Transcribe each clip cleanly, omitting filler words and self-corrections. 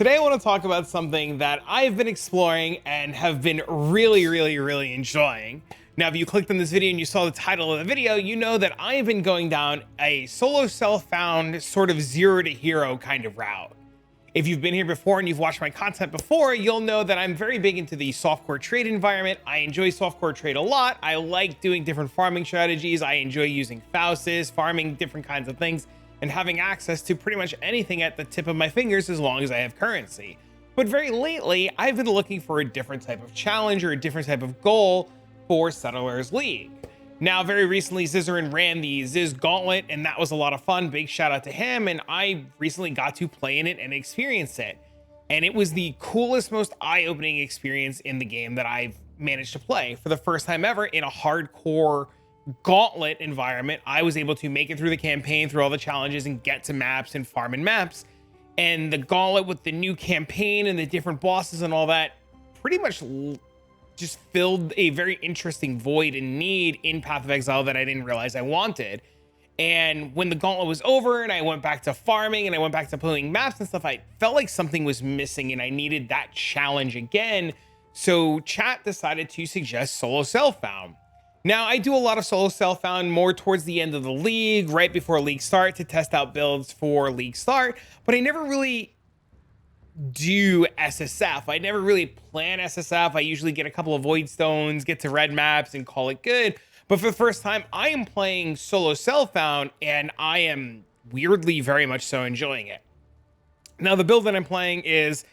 Today I want to talk about something that I've been exploring and have been really enjoying. Now, if you clicked on this video and you saw the title of the video, you know that I have been going down a solo self-found sort of zero to hero kind of route. If you've been here before and you've watched my content before, you'll know that I'm very big into the softcore trade environment. I enjoy softcore trade a lot. I like doing different farming strategies. I enjoy using Faustus, farming different kinds of things, and having access to pretty much anything at the tip of my fingers as long as I have currency. But very lately, I've been looking for a different type of challenge or a different type of goal for Settlers League. Now, very recently, Zizarin ran the Ziz Gauntlet, and that was a lot of fun. Big shout out to him, and I recently got to play in it and experience it. And it was the coolest, most eye-opening experience in the game that I've managed to play. For the first time ever in a hardcore gauntlet environment, I was able to make it through the campaign, through all the challenges, and get to maps and farm in maps. And the gauntlet with the new campaign and the different bosses and all that pretty much just filled a very interesting void and need in Path of Exile that I didn't realize I wanted. And when the gauntlet was over and I went back to farming and I went back to playing maps and stuff, I felt like something was missing and I needed that challenge again. So chat decided to suggest solo self-found. Now, I do a lot of solo self-found more towards the end of the league, right before league start, to test out builds for league start, but I never really do SSF. I never really plan SSF. I usually get a couple of void stones, get to red maps, and call it good. But for the first time, I am playing solo self-found, and I am weirdly very much so enjoying it. Now, the build that I'm playing is,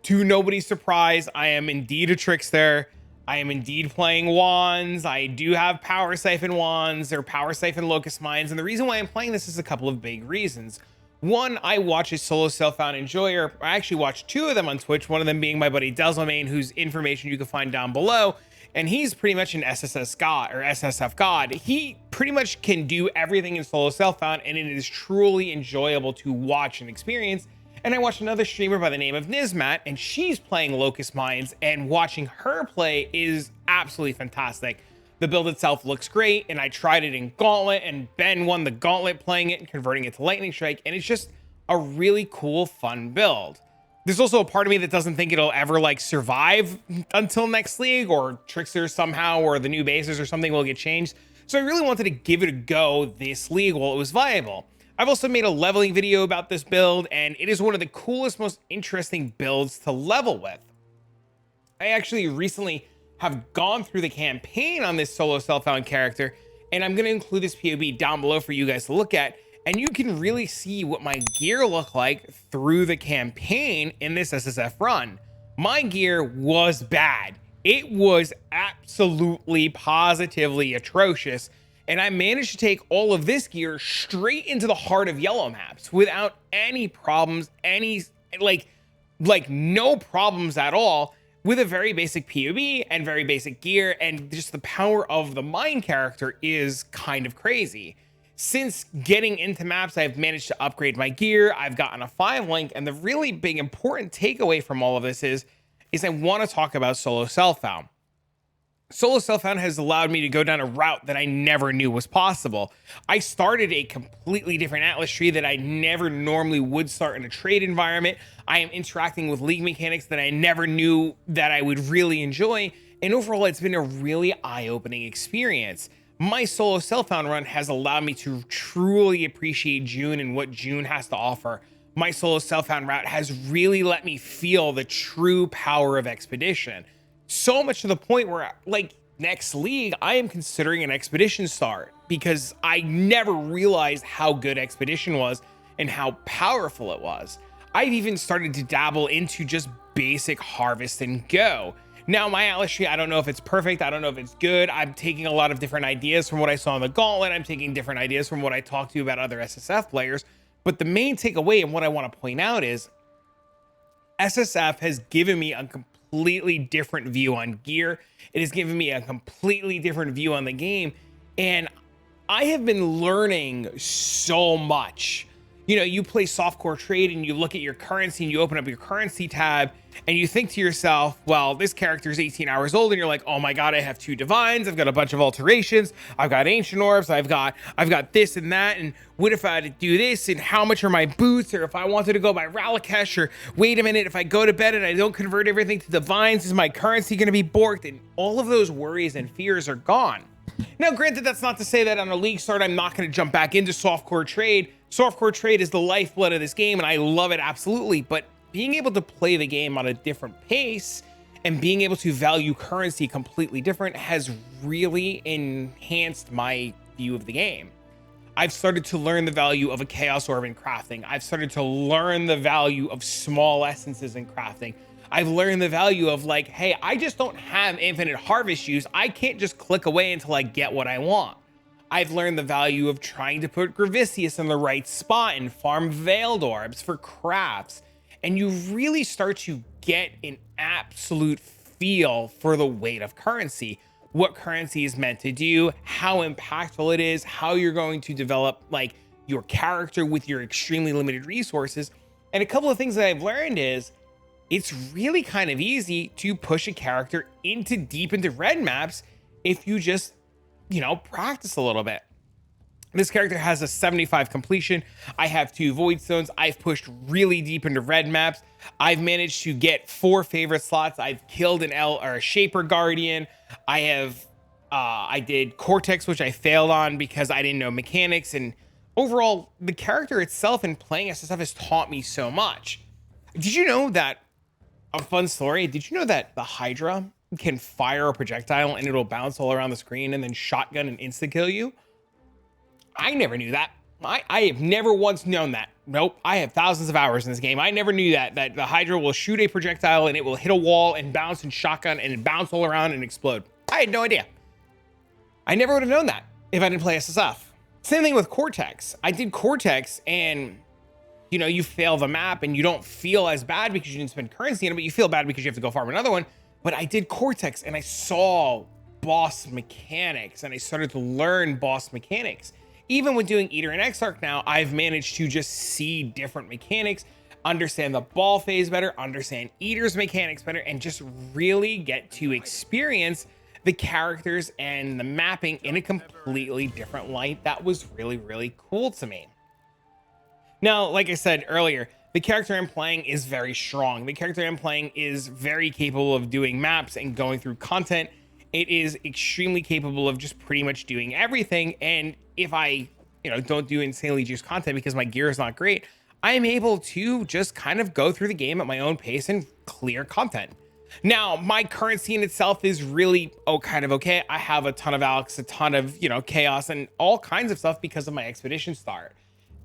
to nobody's surprise, I am indeed a Trickster. I am indeed playing wands. I do have power siphon wands or power siphon locust mines. And the reason why I'm playing this is a couple of big reasons. One, I watch a solo self-found enjoyer. I actually watch two of them on Twitch, one of them being my buddy Delzamain, whose information you can find down below. And he's pretty much an SSS god or SSF god. He pretty much can do everything in solo self-found, and it is truly enjoyable to watch and experience. And I watched another streamer by the name of Nizmat, and she's playing Locust Mines, and watching her play is absolutely fantastic. The build itself looks great, and I tried it in Gauntlet, and Ben won the Gauntlet playing it and converting it to Lightning Strike, and it's just a really cool, fun build. There's also a part of me that doesn't think it'll ever like survive until next league, or Trickster somehow, or the new bases or something will get changed. So I really wanted to give it a go this league while it was viable. I've also made a leveling video about this build, and it is one of the coolest, most interesting builds to level with. I actually recently have gone through the campaign on this solo self-found character, and I'm going to include this POV down below for you guys to look at, and you can really see what my gear looked like through the campaign in this SSF run. My gear was bad. It was absolutely, positively atrocious, and I managed to take all of this gear straight into the heart of yellow maps without any problems, no problems at all, with a very basic POV and very basic gear, and just the power of the mine character is kind of crazy. Since getting into maps, I've managed to upgrade my gear. I've gotten a 5 link, and the really big important takeaway from all of this is I want to talk about solo self-found. Solo self-found has allowed me to go down a route that I never knew was possible. I started a completely different Atlas tree that I never normally would start in a trade environment. I am interacting with league mechanics that I never knew that I would really enjoy. And overall, it's been a really eye-opening experience. My solo self-found run has allowed me to truly appreciate June and what June has to offer. My solo self-found route has really let me feel the true power of Expedition. So much to the point where, like, next league, I am considering an Expedition start because I never realized how good Expedition was and how powerful it was. I've even started to dabble into just basic harvest and go. Now, my Atlas tree, I don't know if it's perfect. I don't know if it's good. I'm taking a lot of different ideas from what I saw in the Gauntlet. I'm taking different ideas from what I talked to about other SSF players. But the main takeaway and what I want to point out is SSF has given me a completely different view on gear. It has given me a completely different view on the game, and I have been learning so much You know, you play softcore trade and you look at your currency and you open up your currency tab and you think to yourself, well, this character is 18 hours old, and you're like, oh my God, I have 2 divines, I've got a bunch of alterations, I've got ancient orbs, I've got this and that, and what if I had to do this, and how much are my boots, or if I wanted to go by Ralakesh, or wait a minute, if I go to bed and I don't convert everything to divines, is my currency going to be borked? And all of those worries and fears are gone. Now, granted, that's not to say that on a league start, I'm not going to jump back into softcore trade. Softcore trade is the lifeblood of this game, and I love it absolutely. But being able to play the game on a different pace and being able to value currency completely different has really enhanced my view of the game. I've started to learn the value of a Chaos Orb in crafting. I've started to learn the value of small essences in crafting. I've learned the value of like, hey, I just don't have infinite harvest use. I can't just click away until I get what I want. I've learned the value of trying to put Gravicius in the right spot and farm Veiled Orbs for crafts. And you really start to get an absolute feel for the weight of currency, what currency is meant to do, how impactful it is, how you're going to develop like your character with your extremely limited resources. And a couple of things that I've learned is it's really kind of easy to push a character deep into red maps if you just, you know, practice a little bit. This character has a 75 completion. I have 2 void stones. I've pushed really deep into red maps. I've managed to get 4 favorite slots. I've killed a Shaper Guardian. I did Cortex, which I failed on because I didn't know mechanics. And overall, the character itself and playing SSF has taught me so much. Did you know that, a fun story, did you know that the Hydra can fire a projectile and it'll bounce all around the screen and then shotgun and insta kill you? I never knew that. I have never once known that. Nope, I have thousands of hours in this game. I never knew that the Hydra will shoot a projectile and it will hit a wall and bounce and shotgun and bounce all around and explode. I had no idea. I never would have known that if I didn't play SSF. Same thing with Cortex. I did Cortex and, you know, you fail the map and you don't feel as bad because you didn't spend currency in it, but you feel bad because you have to go farm another one. But I did Cortex and I saw boss mechanics and I started to learn boss mechanics. Even with doing Eater and Exarch now, I've managed to just see different mechanics, understand the ball phase better, understand Eater's mechanics better, and just really get to experience the characters and the mapping in a completely different light. That was really, really cool to me. Now, like I said earlier, the character I'm playing is very strong. The character I'm playing is very capable of doing maps and going through content. It is extremely capable of just pretty much doing everything. And if I, you know, don't do insanely juiced content because my gear is not great, I'm able to just kind of go through the game at my own pace and clear content. Now, my currency in itself is really kind of okay. I have a ton of Alex, a ton of, you know, chaos and all kinds of stuff because of my expedition start.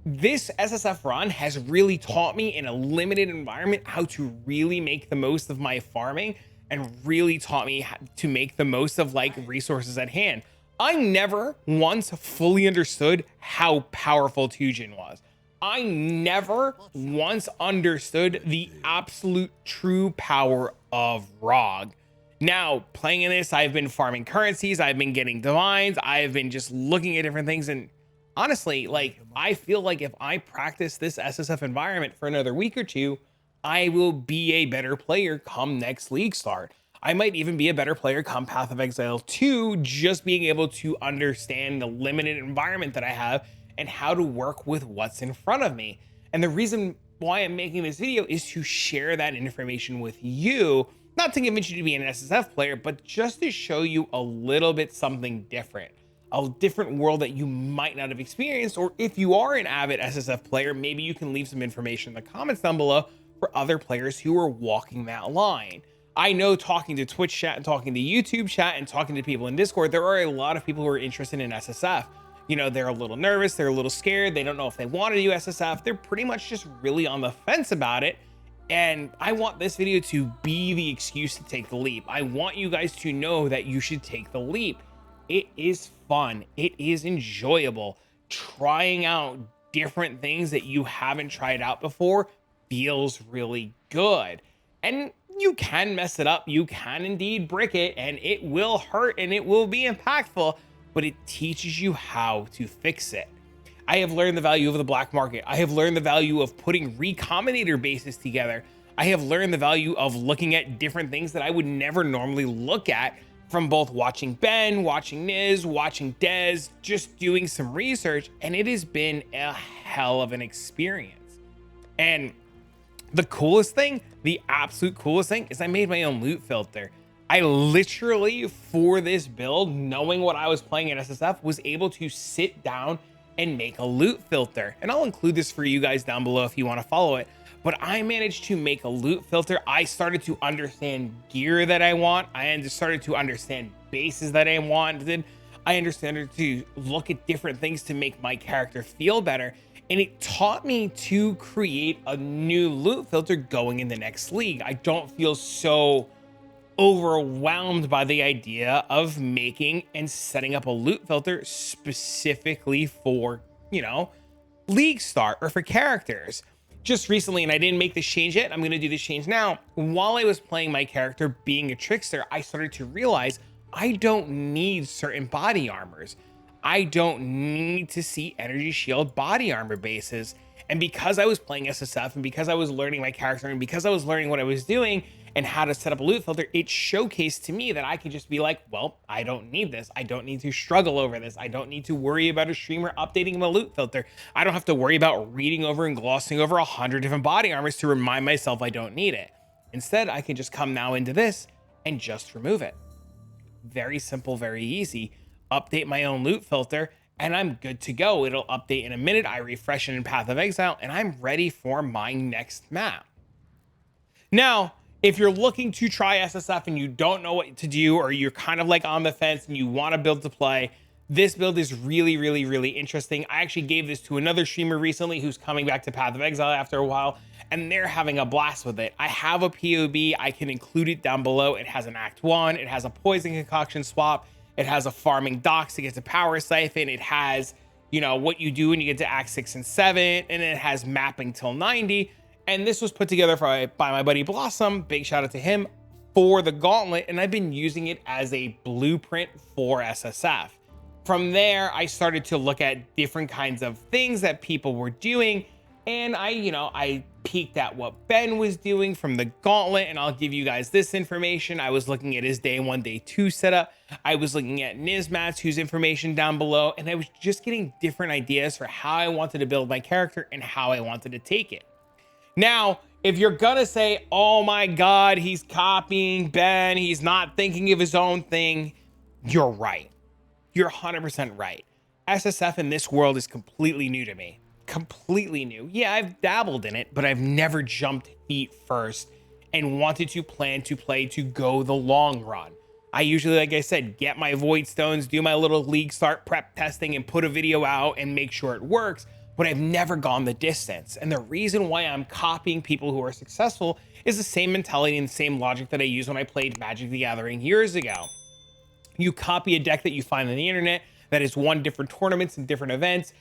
This SSF run has really taught me in a limited environment how to really make the most of my farming and really taught me how to make the most of like resources at hand. I never once fully understood how powerful Tujin was. I never once understood the absolute true power of Rog. Now, playing in this, I've been farming currencies, I've been getting divines, I've been just looking at different things, and honestly, like, I feel like if I practice this SSF environment for another week or 2, I will be a better player come next league start. I might even be a better player come Path of Exile 2, just being able to understand the limited environment that I have and how to work with what's in front of me. And the reason why I'm making this video is to share that information with you, not to convince you to be an SSF player, but just to show you a little bit something different, a different world that you might not have experienced. Or if you are an avid SSF player, maybe you can leave some information in the comments down below for other players who are walking that line. I know, talking to Twitch chat and talking to YouTube chat and talking to people in Discord, there are a lot of people who are interested in SSF. You know, they're a little nervous, they're a little scared, they don't know if they want to do SSF, they're pretty much just really on the fence about it. And I want this video to be the excuse to take the leap. I want you guys to know that you should take the leap. It is fun, it is enjoyable. Trying out different things that you haven't tried out before feels really good. And you can mess it up, you can indeed brick it, and it will hurt and it will be impactful, but it teaches you how to fix it. I have learned the value of the black market. I have learned the value of putting recombinator bases together. I have learned the value of looking at different things that I would never normally look at, from both watching Ben, watching Niz, watching Dez, just doing some research, and it has been a hell of an experience. And the coolest thing, the absolute coolest thing, is I made my own loot filter. I literally, for this build, knowing what I was playing at SSF, was able to sit down and make a loot filter. And I'll include this for you guys down below if you want to follow it. But I managed to make a loot filter. I started to understand gear that I want. I started to understand bases that I wanted. I understood to look at different things to make my character feel better. And it taught me to create a new loot filter going in the next league. I don't feel so overwhelmed by the idea of making and setting up a loot filter specifically for, you know, league start or for characters. Just recently, and I didn't make this change yet, I'm going to do this change now. While I was playing my character being a trickster, I started to realize I don't need certain body armors. I don't need to see energy shield body armor bases. And because I was playing SSF, and because I was learning my character, and because I was learning what I was doing and how to set up a loot filter, it showcased to me that I could just be like, well, I don't need this. I don't need to struggle over this. I don't need to worry about a streamer updating my loot filter. I don't have to worry about reading over and glossing over 100 different body armors to remind myself I don't need it. Instead, I can just come now into this and just remove it. Very simple, very easy. Update my own loot filter, and I'm good to go. It'll update in a minute. I refresh it in Path of Exile, and I'm ready for my next map. Now, if you're looking to try SSF and you don't know what to do, or you're kind of like on the fence and you want a build to play, this build is really, really, really interesting. I actually gave this to another streamer recently who's coming back to Path of Exile after a while, and they're having a blast with it. I have a POB. I can include it down below. It has an Act 1. It has a poison concoction swap. It has a farming docks to get to power siphon. It has, you know, what you do when you get to Act 6 and 7, and it has mapping till 90. And this was put together by my buddy Blossom, big shout out to him, for the gauntlet, and I've been using it as a blueprint for SSF. From there, I started to look at different kinds of things that people were doing, and I peeked at what Ben was doing from the gauntlet, and I'll give you guys this information. I was looking at his day 1, day 2 setup. I was looking at Nizmat's, whose information down below, and I was just getting different ideas for how I wanted to build my character and how I wanted to take it. Now, if you're gonna say, oh my God, he's copying Ben, he's not thinking of his own thing, you're right. You're 100% right. SSF in this world is completely new to me. Completely new. Yeah, I've dabbled in it, but I've never jumped feet first and wanted to plan to play to go the long run. I usually, like I said, get my void stones, do my little league start prep testing, and put a video out and make sure it works. But I've never gone the distance. And the reason why I'm copying people who are successful is the same mentality and the same logic that I used when I played Magic the Gathering years ago. You copy a deck that you find on the internet that has won different tournaments and different events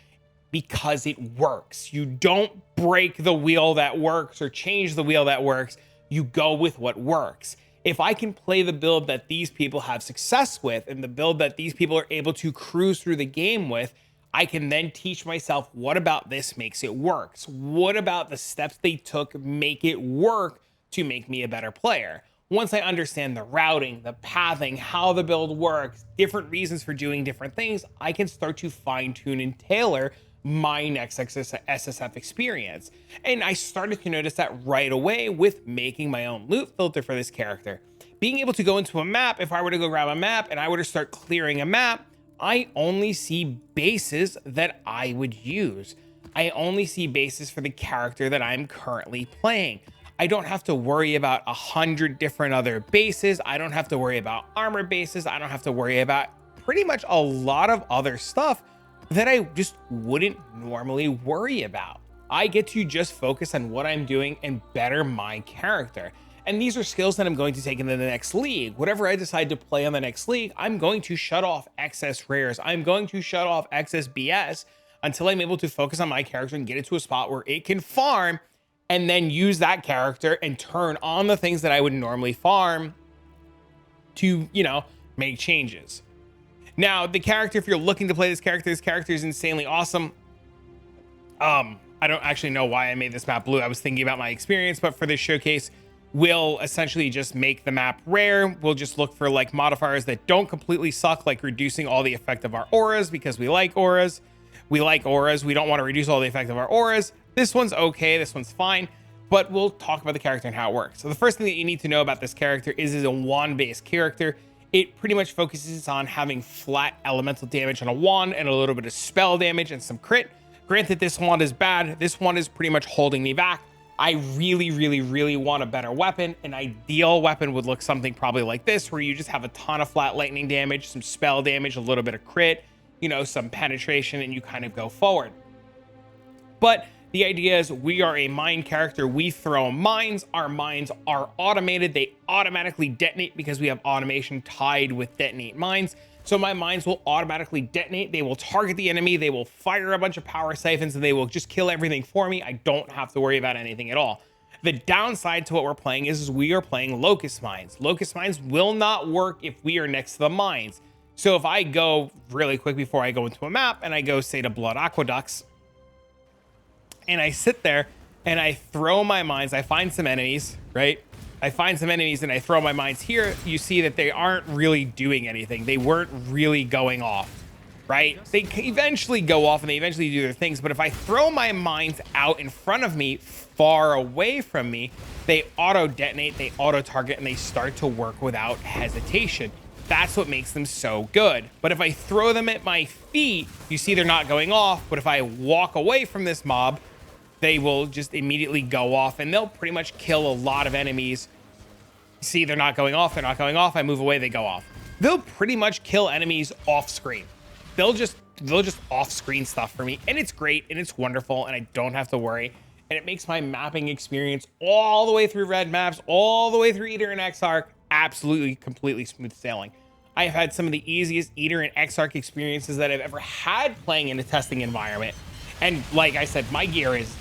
because it works. You don't break the wheel that works or change the wheel that works. You go with what works. If I can play the build that these people have success with and the build that these people are able to cruise through the game with, I can then teach myself, what about this makes it work? What about the steps they took make it work to make me a better player? Once I understand the routing, the pathing, how the build works, different reasons for doing different things, I can start to fine tune and tailor my next SSF experience. And I started to notice that right away with making my own loot filter for this character. Being able to go into a map, if I were to go grab a map and I were to start clearing a map, I only see bases that I would use. I only see bases for the character that I'm currently playing. I don't have to worry about 100 different other bases. I don't have to worry about armor bases. I don't have to worry about pretty much a lot of other stuff that I just wouldn't normally worry about. I get to just focus on what I'm doing and better my character. And these are skills that I'm going to take into the next league. Whatever I decide to play on the next league, I'm going to shut off excess rares. I'm going to shut off excess BS until I'm able to focus on my character and get it to a spot where it can farm, and then use that character and turn on the things that I would normally farm to, make changes. Now, the character, if you're looking to play this character is insanely awesome. I don't actually know why I made this map blue. I was thinking about my experience, but for this showcase, we'll essentially just make the map rare. We'll just look for like modifiers that don't completely suck, like reducing all the effect of our auras, because we like auras. We like auras. We don't want to reduce all the effect of our auras. This one's okay. This one's fine, but we'll talk about the character and how it works. So the first thing that you need to know about this character is it's a wand-based character. It pretty much focuses on having flat elemental damage on a wand and a little bit of spell damage and some crit. Granted, this wand is bad. This wand is pretty much holding me back. I really want a better weapon. An ideal weapon would look something probably like this, where you just have a ton of flat lightning damage, some spell damage, a little bit of crit, you know, some penetration, and you kind of go forward. But the idea is we are a mine character. We throw mines. Our mines are automated. They automatically detonate because we have automation tied with detonate mines. So my mines will automatically detonate. They will target the enemy. They will fire a bunch of power siphons and they will just kill everything for me. I don't have to worry about anything at all. The downside to what we're playing is we are playing locust mines. Locust mines will not work if we are next to the mines. So if I go really quick before I go into a map and I go say to Blood Aqueducts and I sit there and I throw my mines, I find some enemies, right? I find some enemies and I throw my mines here. You see that they aren't really doing anything. They weren't really going off, right? They eventually go off and they eventually do their things. But if I throw my mines out in front of me, far away from me, they auto detonate, they auto target, and they start to work without hesitation. That's what makes them so good. But if I throw them at my feet, you see they're not going off. But if I walk away from this mob, they will just immediately go off and they'll pretty much kill a lot of enemies. See, they're not going off. They're not going off. I move away, they go off. They'll pretty much kill enemies off screen. They'll just off screen stuff for me. And it's great and it's wonderful and I don't have to worry. And it makes my mapping experience all the way through red maps, all the way through Eater and Exarch, absolutely, completely smooth sailing. I have had some of the easiest Eater and Exarch experiences that I've ever had playing in a testing environment. And like I said, my gear is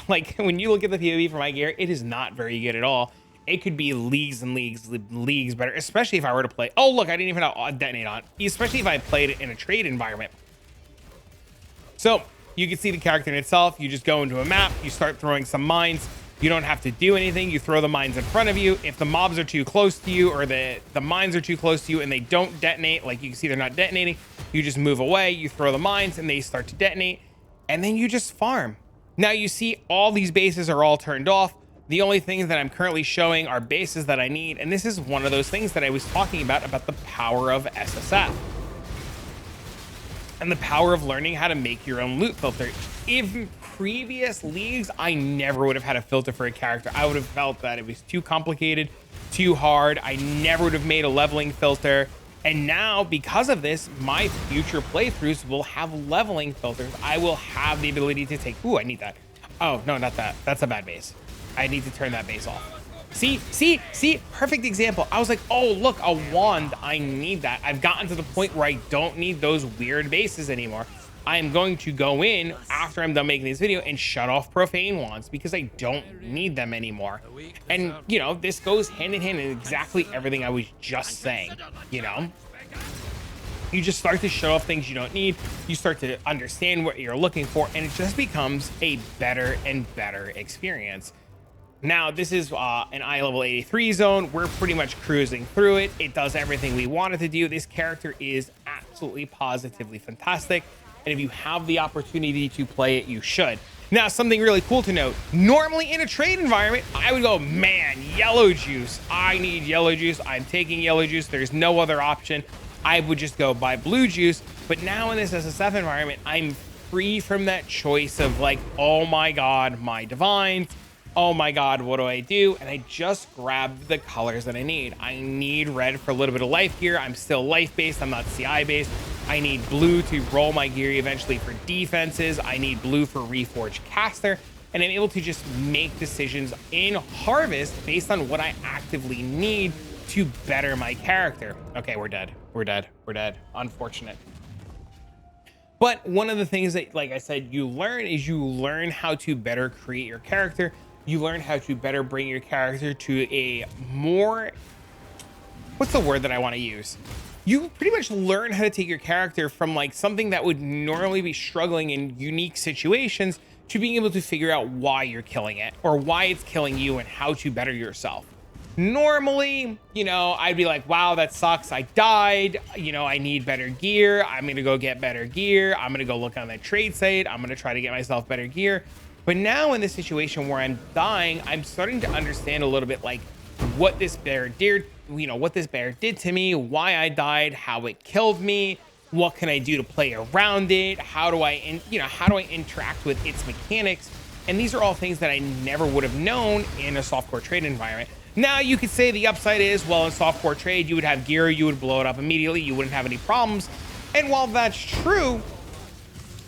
like, when you look at the POV for my gear, it is not very good at all. It could be leagues and leagues better, especially if I were to play. Oh, look, I didn't even have detonate on, especially if I played it in a trade environment. So you can see the character in itself. You just go into a map, you start throwing some mines. You don't have to do anything. You throw the mines in front of you. If the mobs are too close to you or the mines are too close to you and they don't detonate, like you can see they're not detonating, you just move away, you throw the mines and they start to detonate and then you just farm. Now you see all these bases are all turned off. The only things that I'm currently showing are bases that I need. And this is one of those things that I was talking about the power of SSF. And the power of learning how to make your own loot filter. In previous leagues, I never would have had a filter for a character. I would have felt that it was too complicated, too hard. I never would have made a leveling filter. And now, because of this, my future playthroughs will have leveling filters. I will have the ability to take... Ooh, I need that. Oh, no, not that. That's a bad base. I need to turn that base off. See, perfect example. I was like, oh, look, a wand. I need that. I've gotten to the point where I don't need those weird bases anymore. I am going to go in after I'm done making this video and shut off profane wands because I don't need them anymore. And, you know, this goes hand in hand in exactly everything I was just saying, you know? You just start to shut off things you don't need. You start to understand what you're looking for, and it just becomes a better and better experience. Now, this is an eye level 83 zone. We're pretty much cruising through it. It does everything we wanted to do. This character is absolutely positively fantastic. And if you have the opportunity to play it, you should. Now, something really cool to note. Normally in a trade environment, I would go, man, yellow juice. I need yellow juice. I'm taking yellow juice. There's no other option. I would just go buy blue juice. But now in this SSF environment, I'm free from that choice of like, oh my God, my divines. Oh my God, what do I do? And I just grabbed the colors that I need. I need red for a little bit of life gear. I'm still life-based. I'm not CI-based. I need blue to roll my gear eventually for defenses. I need blue for Reforged Caster. And I'm able to just make decisions in Harvest based on what I actively need to better my character. Okay, we're dead. We're dead. We're dead. Unfortunate. But one of the things that, like I said, you learn is you learn how to better create your character. You learn how to better bring your character to a more, what's the word that I want to use? You pretty much learn how to take your character from like something that would normally be struggling in unique situations to being able to figure out why you're killing it or why it's killing you and how to better yourself. Normally, you know, I'd be like, wow, that sucks. I died. You know, I need better gear. I'm going to go get better gear. I'm going to go look on that trade site. I'm going to try to get myself better gear. But now in this situation where I'm dying, I'm starting to understand a little bit like what this bear did, you know, what this bear did to me, why I died, how it killed me, what can I do to play around it? How do I, how do I interact with its mechanics? And these are all things that I never would have known in a softcore trade environment. Now you could say the upside is, well, in softcore trade, you would have gear, you would blow it up immediately, you wouldn't have any problems. And while that's true,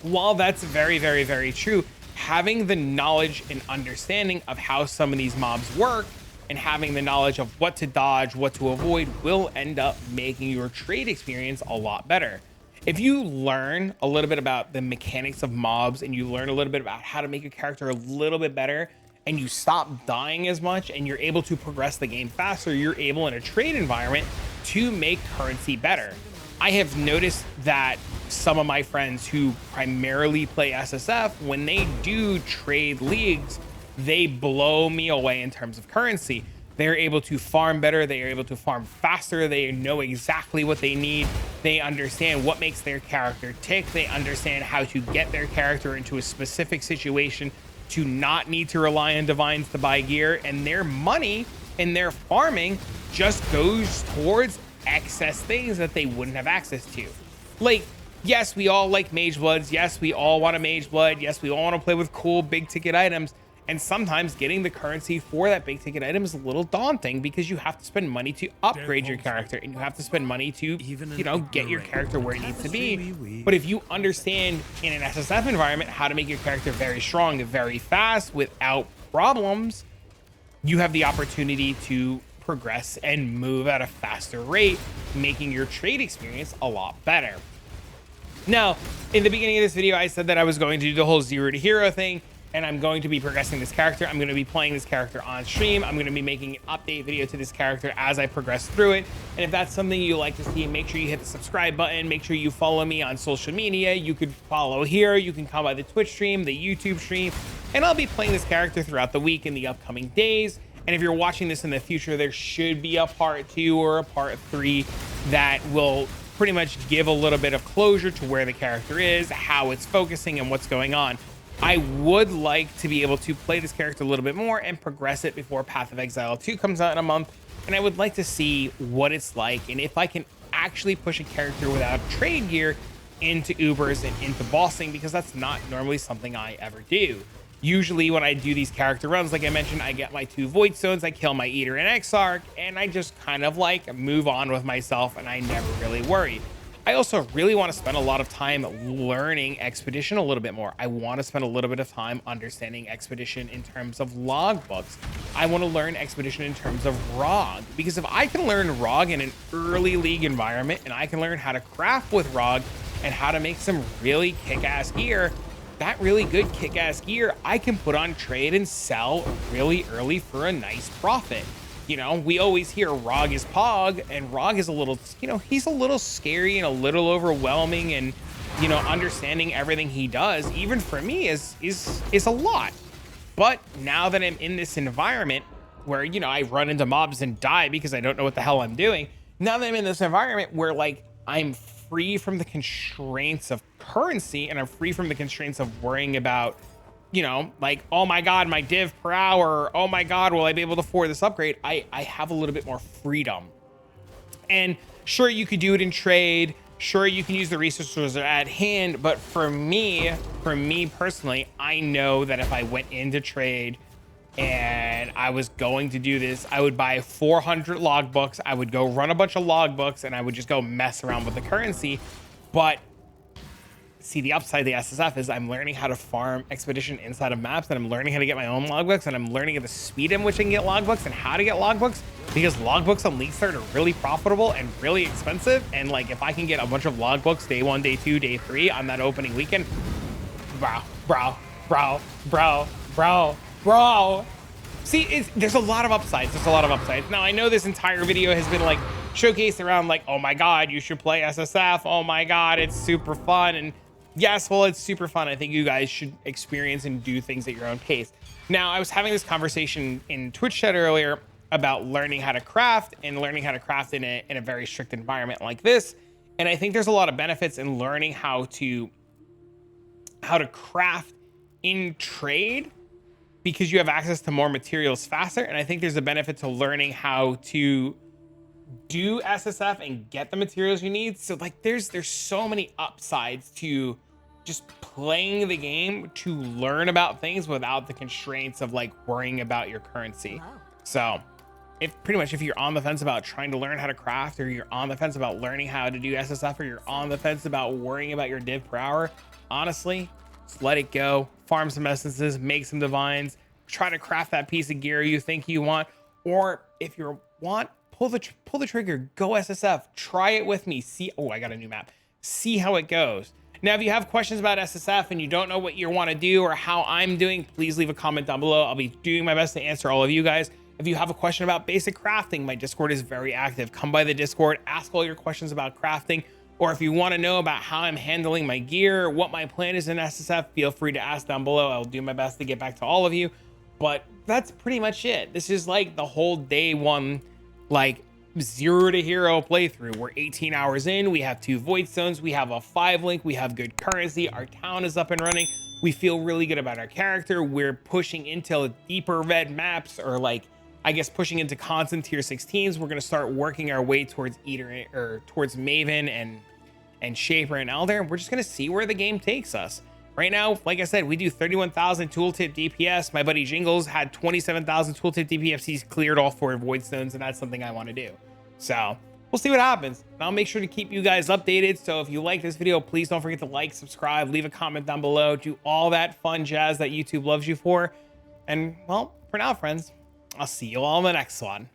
while that's very, very, very true, having the knowledge and understanding of how some of these mobs work and having the knowledge of what to dodge, what to avoid will end up making your trade experience a lot better. If you learn a little bit about the mechanics of mobs and you learn a little bit about how to make your character a little bit better and you stop dying as much and you're able to progress the game faster, you're able in a trade environment to make currency better. I have noticed that some of my friends who primarily play SSF, when they do trade leagues, they blow me away in terms of currency. They're able to farm better. They are able to farm faster. They know exactly what they need. They understand what makes their character tick. They understand how to get their character into a specific situation to not need to rely on divines to buy gear. And their money and their farming just goes towards excess things that they wouldn't have access to. Like, yes, we all like mage bloods. Yes, we all want a mage blood. Yes, we all want to play with cool big ticket items. And sometimes getting the currency for that big ticket item is a little daunting because you have to spend money to upgrade your character and you have to spend money to, you know, get your character where it needs to be. But if you understand in an SSF environment how to make your character very strong, very fast without problems, you have the opportunity to progress and move at a faster rate, making your trade experience a lot better. Now, in the beginning of this video, I said that I was going to do the whole 0 to hero thing. And I'm going to be progressing this character. I'm going to be playing this character on stream. I'm going to be making an update video to this character as I progress through it. And if that's something you like to see, make sure you hit the subscribe button. Make sure you follow me on social media. You could follow here. You can come by the Twitch stream, the YouTube stream. And I'll be playing this character throughout the week in the upcoming days. And if you're watching this in the future, there should be a part 2 or a part 3 that will pretty much give a little bit of closure to where the character is, how it's focusing, and what's going on. I would like to be able to play this character a little bit more and progress it before Path of Exile 2 comes out in a month. And I would like to see what it's like and if I can actually push a character without trade gear into Ubers and into bossing, because that's not normally something I ever do. Usually when I do these character runs, like I mentioned, I get my 2 Void Stones, I kill my Eater and Exarch, and I just kind of like move on with myself and I never really worry. I also really want to spend a lot of time learning Expedition a little bit more. I want to spend a little bit of time understanding Expedition in terms of logbooks. I want to learn Expedition in terms of ROG, because if I can learn ROG in an early league environment and I can learn how to craft with ROG and how to make some really kick-ass gear, that really good kick-ass gear I can put on trade and sell really early for a nice profit. You know, we always hear ROG is Pog, and ROG is a little, you know, he's a little scary and a little overwhelming, and, you know, understanding everything he does, even for me, is a lot. But now that I'm in this environment where, you know, I run into mobs and die because I don't know what the hell I'm doing, now that I'm in this environment where, like, I'm free from the constraints of currency and I'm free from the constraints of worrying about, you know, like, oh my god, my div per hour, oh my god, will I be able to afford this upgrade? I have a little bit more freedom. And sure, you could do it in trade, sure, you can use the resources that are at hand, but for me personally, I know that if I went into trade and I was going to do this, I would buy 400 logbooks, I would go run a bunch of logbooks, and I would just go mess around with the currency. But see, the upside of the SSF is I'm learning how to farm Expedition inside of maps, and I'm learning how to get my own logbooks, and I'm learning at the speed in which I can get logbooks and how to get logbooks, because logbooks on League Start are really profitable and really expensive. And like, if I can get a bunch of logbooks day 1, day 2, day 3 on that opening weekend, bro. See, there's a lot of upsides. Now, I know this entire video has been like showcased around like, oh my god, you should play SSF. Oh my god, it's super fun. And yes, well, it's super fun. I think you guys should experience and do things at your own pace. Now, I was having this conversation in Twitch chat earlier about learning how to craft and learning how to craft in a very strict environment like this. And I think there's a lot of benefits in learning how to craft in trade, because you have access to more materials faster. And I think there's a benefit to learning how to do SSF and get the materials you need. So like there's so many upsides to just playing the game to learn about things without the constraints of like worrying about your currency. Wow. So if you're on the fence about trying to learn how to craft, or you're on the fence about learning how to do SSF, or you're on the fence about worrying about your div per hour, honestly, just let it go. Farm some essences, make some divines, try to craft that piece of gear you think you want. Or if you want, pull the trigger, go SSF, try it with me. See, oh, I got a new map. See how it goes. Now, if you have questions about SSF and you don't know what you want to do or how I'm doing, please leave a comment down below. I'll be doing my best to answer all of you guys. If you have a question about basic crafting, my Discord is very active. Come by the Discord, ask all your questions about crafting. Or if you want to know about how I'm handling my gear, what my plan is in SSF, feel free to ask down below. I'll do my best to get back to all of you. But that's pretty much it. This is like the whole day one, like 0 to hero playthrough. We're 18 hours in. We have 2 void stones. We have a 5 link. We have good currency. Our town is up and running. We feel really good about our character. We're pushing into deeper red maps, or like, I guess pushing into constant tier 16s. We're going to start working our way towards Eater, or towards Maven and Shaper and Elder. We're just going to see where the game takes us. Right now, like I said, we do 31,000 tooltip DPS. My buddy Jingles had 27,000 tooltip DPS. He's cleared all 4 void stones, and that's something I want to do. So we'll see what happens. And I'll make sure to keep you guys updated. So if you like this video, please don't forget to like, subscribe, leave a comment down below, do all that fun jazz that YouTube loves you for. And well, for now, friends, I'll see you all in the next one.